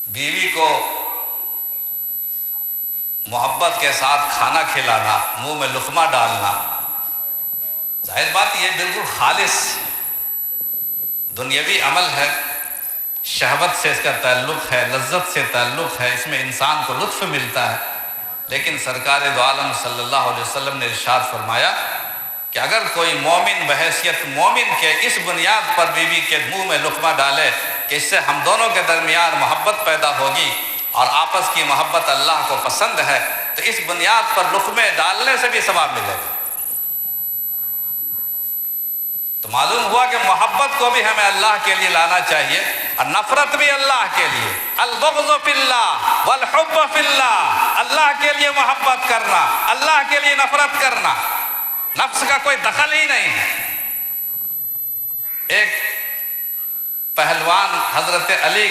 بیوی کو محبت کے ساتھ کھانا کھلانا، منہ میں لقمہ ڈالنا، ظاہر بات یہ بالکل خالص دنیاوی عمل ہے، شہوت سے اس کا تعلق ہے، لذت سے تعلق ہے، اس میں انسان کو لطف ملتا ہے۔ لیکن سرکار دو عالم صلی اللہ علیہ وسلم نے ارشاد فرمایا کہ اگر کوئی مومن بحیثیت مومن کے اس بنیاد پر بیوی کے منہ میں لقمہ ڈالے کہ اس سے ہم دونوں کے درمیان محبت پیدا ہوگی اور آپس کی محبت اللہ کو پسند ہے، تو اس بنیاد پر لقمے ڈالنے سے بھی ثواب ملے گا۔ تو معلوم ہوا کہ محبت کو بھی ہمیں اللہ کے لیے لانا چاہیے اور نفرت بھی اللہ کے لیے۔ البغض فی اللہ والحب فی اللہ، اللہ کے لیے محبت کرنا، اللہ کے لیے نفرت کرنا، نفس کا کوئی دخل ہی نہیں ہے۔ ایک پہلوان حضرت علی